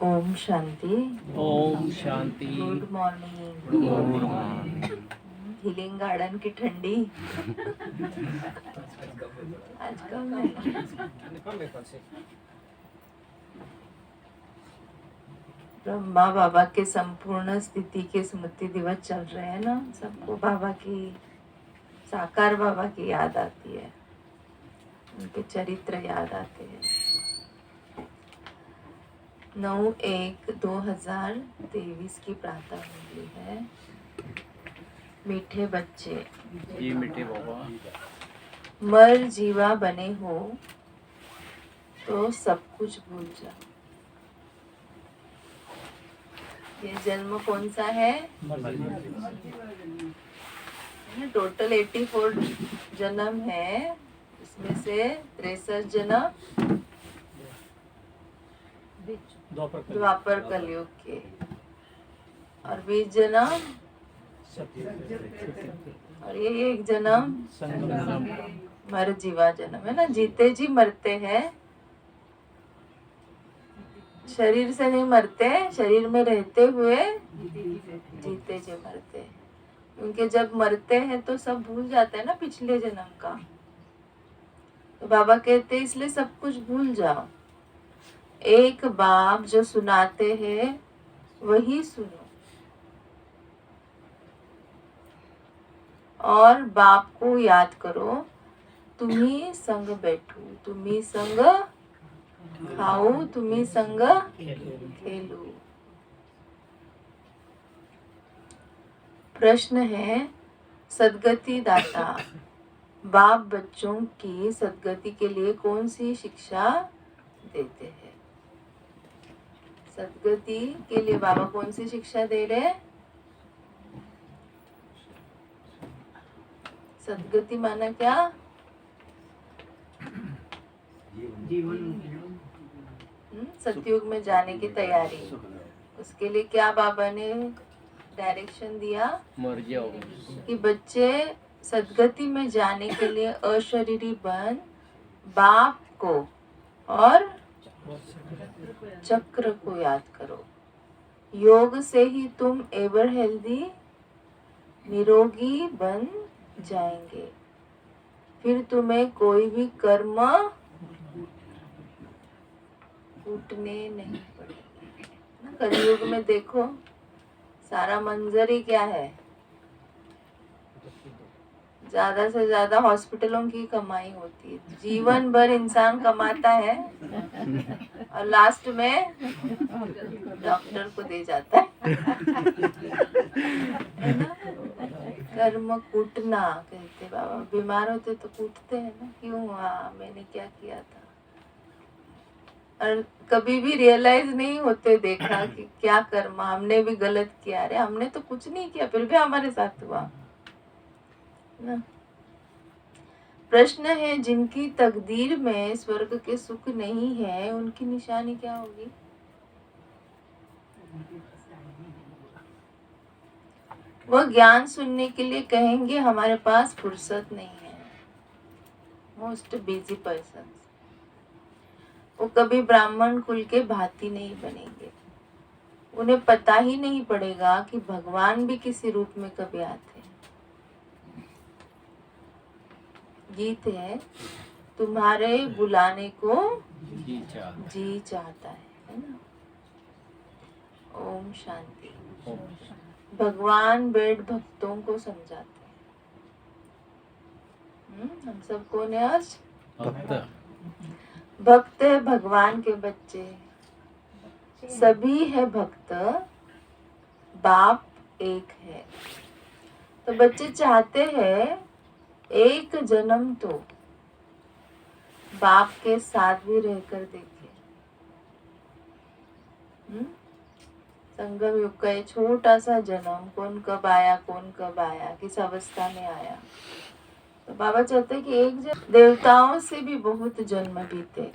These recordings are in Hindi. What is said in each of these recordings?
ओम शांति। ओम शांति। Good morning. Good morning. Healing garden की ठंडी आज कम है। ब्रह्मा बाबा के संपूर्ण स्थिति के स्मृति दिवस चल रहे हैं ना, सबको बाबा की, साकार बाबा की याद आती है, उनके चरित्र याद आते हैं। 9/1/2023 की प्रातः मुरली है। मीठे बच्चे, ये मीठे बाबा, मर जीवा बने हो तो सब कुछ भूल जाओ। ये जन्म कौन सा है? टोटल 84 जन्म है, इसमें से 63 जन्म द्वापर कलयुग के और 20 जन्म और ये एक जन्म मर जीवा जन्म है ना। जीते जी मरते हैं, शरीर से नहीं मरते, शरीर में रहते हुए जीते जी मरते हैं। क्योंकि जब मरते हैं तो सब भूल जाते हैं ना पिछले जन्म का। तो बाबा कहते हैं इसलिए सब कुछ भूल जाओ। एक बाप जो सुनाते हैं वही सुनो और बाप को याद करो। तुम्ही संग बैठो, तुम्ही संग खाओ, तुम्ही संग खेलो। प्रश्न है, सदगति दाता बाप बच्चों की सदगति के लिए कौन सी शिक्षा देते हैं? सदगति के लिए बाबा कौन सी शिक्षा दे रहे हैं? सदगति माना क्या? सतयुग में जाने की तैयारी। उसके लिए क्या बाबा ने डायरेक्शन दिया? मर जाओ कि बच्चे सदगति में जाने के लिए अशरीरी बन बाप को और चक्र को याद करो। योग से ही तुम एवर हेल्दी निरोगी बन जाएंगे। फिर तुम्हें कोई भी कर्म उठने नहीं पड़ेंगे। कलयुग में देखो सारा मंजर ही क्या है, ज्यादा से ज्यादा हॉस्पिटलों की कमाई होती है। जीवन भर इंसान कमाता है और लास्ट में डॉक्टर को दे जाता है ना? कर्म कूटना कहते बाबा। बीमार होते तो कूटते हैं ना, क्यों हुआ, मैंने क्या किया था। और कभी भी रियलाइज नहीं होते, देखा कि क्या कर्म हमने भी गलत किया। अरे हमने तो कुछ नहीं किया, फिर भी हमारे साथ हुआ ना। प्रश्न है, जिनकी तकदीर में स्वर्ग के सुख नहीं है उनकी निशानी क्या होगी? वह ज्ञान सुनने के लिए कहेंगे हमारे पास फुर्सत नहीं है। Most busy person. वो कभी ब्राह्मण कुल के भांति नहीं बनेंगे। उन्हें पता ही नहीं पड़ेगा कि भगवान भी किसी रूप में कभी आते हैं। गीत है, तुम्हारे बुलाने को जी चाहता है ना। ओम शांति। भगवान बैठ भक्तों को समझाते हैं। हम सब कौन है आज? भक्त है भगवान के बच्चे, सभी है भक्त, बाप एक है। तो बच्चे चाहते हैं एक जन्म तो बाप के साथ भी रहकर देखे। संगम युग का ये छोटा सा जन्म, कौन कब आया, कौन कब आया, किस अवस्था में आया। तो बाबा चाहते हैं कि एक जन्म, देवताओं से भी बहुत जन्म बीते,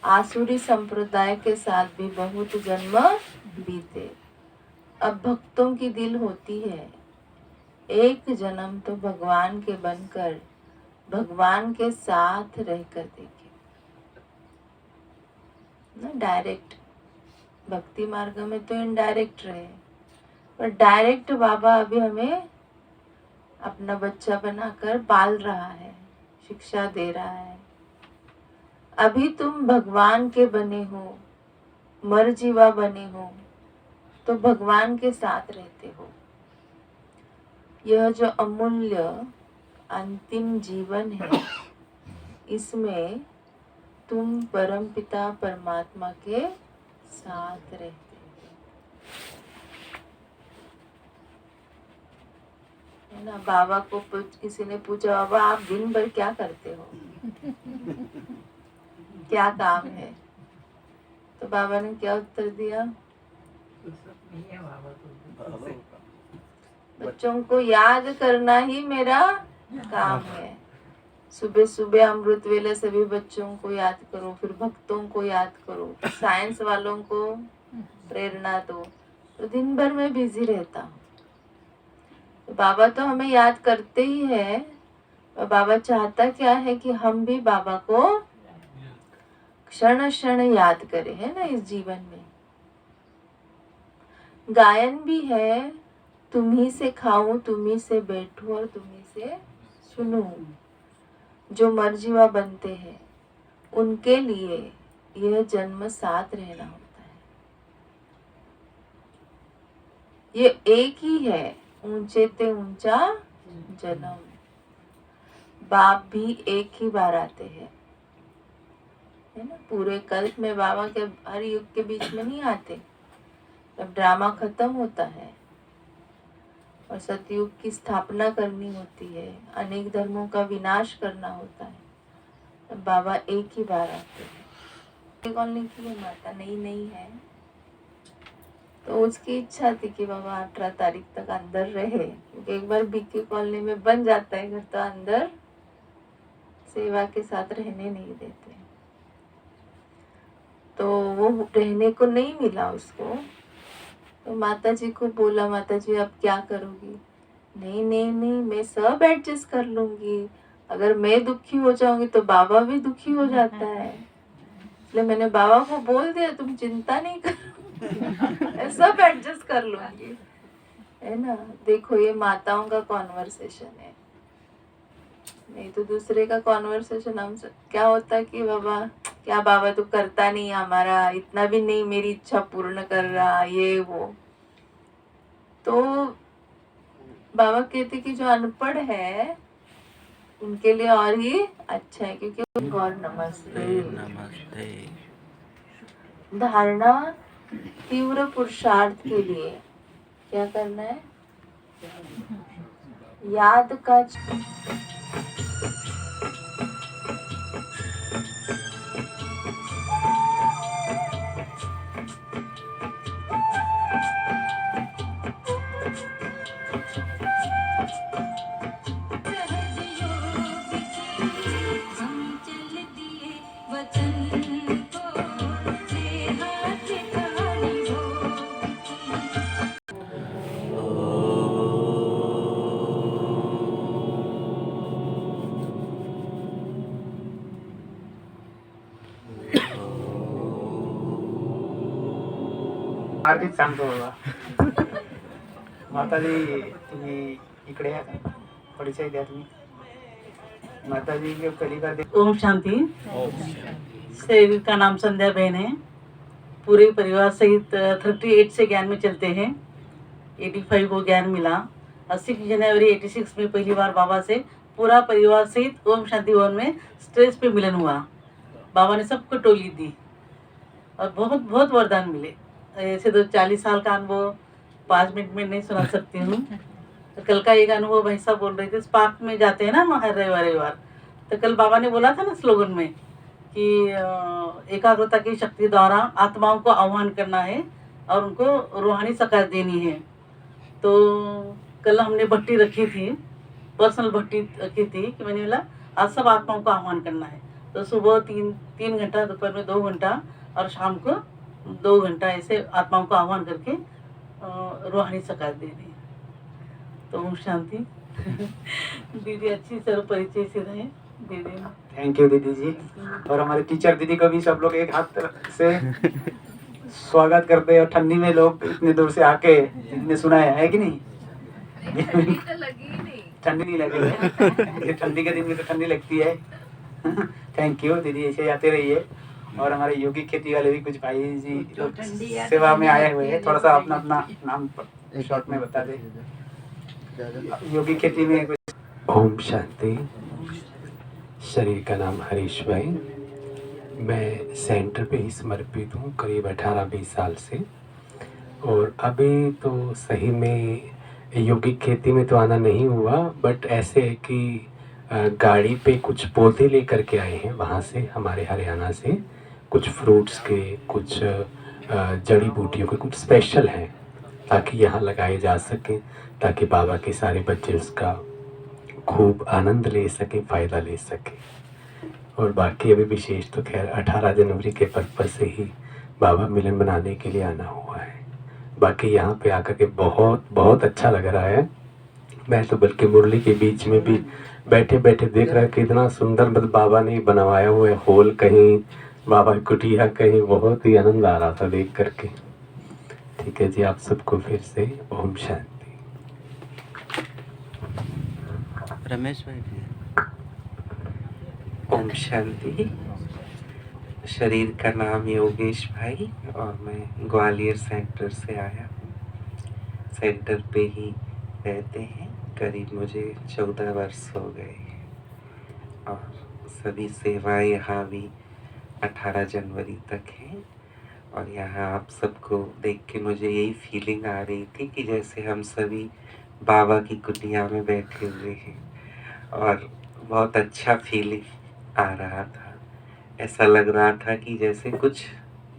आसुरी संप्रदाय के साथ भी बहुत जन्म बीते। अब भक्तों की दिल होती है एक जन्म तो भगवान के बनकर भगवान के साथ रहकर देखे ना, डायरेक्ट भक्ति मार्ग में तो इनडायरेक्ट रहे, पर डायरेक्ट बाबा अभी हमें अपना बच्चा बनाकर पाल रहा है, शिक्षा दे रहा है। अभी तुम भगवान के बने हो, मरजीवा बने हो, तो भगवान के साथ रहते हो। यह जो अमूल्य अंतिम जीवन है, इसमें तुम परमपिता परमात्मा के साथ रहते हो, है ना। बाबा को किसी ने पूछा, बाबा आप दिन भर क्या करते हो, क्या काम है? तो बाबा ने क्या उत्तर दिया? बच्चों को याद करना ही मेरा काम है। सुबह सुबह अमृत वेले सभी बच्चों को याद करो, फिर भक्तों को याद करो, साइंस वालों को प्रेरणा दो। तो दिन भर मैं बिजी रहता हूँ। तो बाबा तो हमें याद करते ही है, और बाबा चाहता क्या है कि हम भी बाबा को क्षण क्षण याद करें, है ना। इस जीवन में गायन भी है, तुम्ही से खाऊं, तुम्ही से बैठूं और तुम्ही से सुनूं। जो मर्जीवा बनते हैं उनके लिए यह जन्म साथ रहना होता है। ये एक ही है, ऊंचे ते ऊंचा जन्म। बाप भी एक ही बार आते हैं, है ना। पूरे कल्प में बाबा के हर युग के बीच में नहीं आते। जब ड्रामा खत्म होता है और सतयुग की स्थापना करनी होती है, अनेक धर्मों का विनाश करना होता है, तब बाबा एक ही बार आते हैं। कॉलोनी की वो माता नई है, तो उसकी इच्छा थी कि बाबा 18 तारीख तक अंदर रहे, क्योंकि एक बार बीके कॉलोनी में बन जाता है घर तो अंदर सेवा के साथ रहने नहीं देते। तो वो रहने को नहीं मिला उसको। तो माता जी को बोला, माता जी अब क्या करोगी? नहीं नहीं नहीं, मैं सब एडजस्ट कर लूंगी। अगर मैं दुखी हो जाऊंगी तो बाबा भी दुखी हो जाता है, इसलिए मैंने बाबा को बोल दिया तुम चिंता नहीं करो, मैं सब एडजस्ट कर लूंगी, है ना। देखो ये माताओं का कॉन्वर्सेशन है, नहीं तो दूसरे का कॉन्वर्सेशन हम क्या होता है कि बाबा क्या बाबा तो करता नहीं, हमारा इतना भी नहीं मेरी इच्छा पूर्ण कर रहा, ये वो। तो बाबा कहते कि जो अनपढ़ है उनके लिए और ही अच्छा है, क्योंकि गौर नमस्ते नमस्ते। धारणा तीव्र पुरुषार्थ के लिए क्या करना है? याद का आरतीच सांगतो बाबा. माताजी तुम्ही इकडे या का? परिचय द्या तुम्ही. माताजी जो कली का ओम शांति। ओम शांति। सेविका का नाम संध्या बहन है। पूरे परिवार सहित 38 से ज्ञान में चलते हैं। 85 को ज्ञान मिला। 6 जनवरी 86 में पहली बार बाबा से पूरा परिवार सहित ओम शांति भवन में स्टेज पे मिलन हुआ। बाबा ने सबको टोली दी और बहुत बहुत वरदान मिले। ऐसे तो 40 साल का अनुभव 5 मिनट में नहीं सुना सकती हूँ। तो कल का एक अनुभव भाई साहब बोल रहे थे, पार्क में जाते हैं ना हर रविवार। तो कल बाबा ने बोला था ना स्लोगन में कि एकाग्रता की शक्ति द्वारा आत्माओं को आह्वान करना है और उनको रूहानी सकाश देनी है। तो कल हमने भट्टी रखी थी, पर्सनल भट्टी रखी थी कि मैंने बोला आज सब आत्माओं को आह्वान करना है। तो सुबह 3 घंटा, दोपहर में 2 घंटा और शाम को 2 घंटा ऐसे आत्माओं को आह्वान करके रूहानी सकाश देनी है। तो ओम शांति। दीदी अच्छी सर्व परिचय से रहे दीदी। थैंक यू दीदी जी। और हमारे टीचर दीदी को भी सब लोग एक हाथ से स्वागत करते हैं और ठंडी में लोग इतने दूर से आके इतने सुना है कि नहीं? ठंडी नहीं लगी ये ठंडी के दिन में तो ठंडी लगती है। थैंक यू दीदी, ऐसे आते रहिए। और हमारे योगी खेती वाले भी कुछ भाई जी सेवा में आए हुए हैं, थोड़ा सा अपना अपना नाम शॉर्ट में बता दे। योगी खेती में कुछ। ओम शांति। शरीर का नाम हरीश भाई। मैं सेंटर पे ही समर्पित हूँ करीब 18-20 साल से। और अभी तो सही में योगिक खेती में तो आना नहीं हुआ, बट ऐसे है कि गाड़ी पे कुछ पौधे लेकर के आए हैं वहाँ से, हमारे हरियाणा से। कुछ फ्रूट्स के, कुछ जड़ी बूटियों के, कुछ स्पेशल हैं ताकि यहाँ लगाए जा सकें, ताकि बाबा के सारे बच्चे उसका खूब आनंद ले सकें, फ़ायदा ले सकें। और बाकी अभी विशेष तो खैर 18 जनवरी के पर्पज़ से ही बाबा मिलन मनाने के लिए आना हुआ है। बाकी यहाँ पे आकर के बहुत बहुत अच्छा लग रहा है। मैं तो बल्कि मुरली के बीच में भी बैठे बैठे देख रहा है कि इतना सुंदर मतलब बाबा ने बनवाया हुआ है हॉल, कहीं बाबा की कुटिया कहीं, बहुत ही आनंद आ रहा था देख करके। ठीक है जी, आप सबको फिर से ओम शांति। रमेश भाई भी हैं। ओम शांति। शरीर का नाम योगेश भाई और मैं ग्वालियर सेंटर से आया हूँ। सेंटर पे ही रहते हैं, करीब मुझे 14 वर्ष हो गए हैं। और सभी सेवाएं यहाँ भी 18 जनवरी तक हैं। और यहाँ आप सबको देख के मुझे यही फीलिंग आ रही थी कि जैसे हम सभी बाबा की कुटिया में बैठे हुए हैं। और बहुत अच्छा फीलिंग आ रहा था। ऐसा लग रहा था कि जैसे कुछ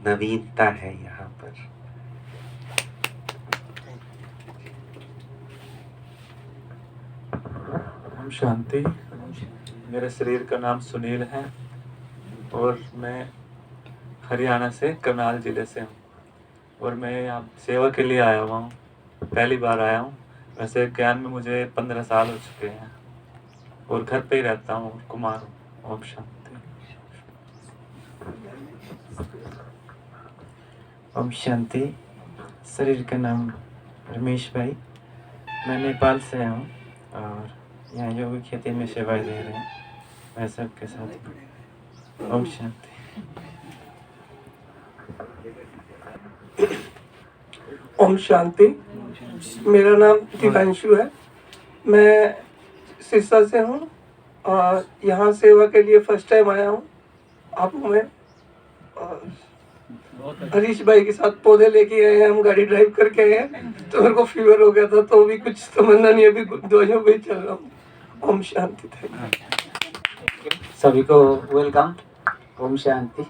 नवीनता है यहाँ पर। ओम शांति। मेरे शरीर का नाम सुनील है और मैं हरियाणा से करनाल ज़िले से हूँ। और मैं यहाँ सेवा के लिए आया हुआ हूँ, पहली बार आया हूँ। वैसे ज्ञान में मुझे 15 साल हो चुके हैं और घर पे ही रहता हूँ, कुमार हूँ। ओम शांति। ओम शांति। शरीर का नाम रमेश भाई। मैं नेपाल से हूँ और यहाँ योगी खेती में सेवाएं दे रहे हैं मैं सबके साथ। ओम शांति। ओम शांति। मेरा नाम दिवांशु है। मैं सिरसा से हूँ और यहाँ सेवा के लिए फर्स्ट टाइम आया हूँ। आप में हरीश भाई के साथ पौधे लेके आए हैं, हम गाड़ी ड्राइव करके आए हैं, तो मेरे को फीवर हो गया था, तो अभी कुछ समझना नहीं, अभी दवाइयों पे चल रहा हूँ। ओम शांति। सभी को वेलकम। ओम शांति।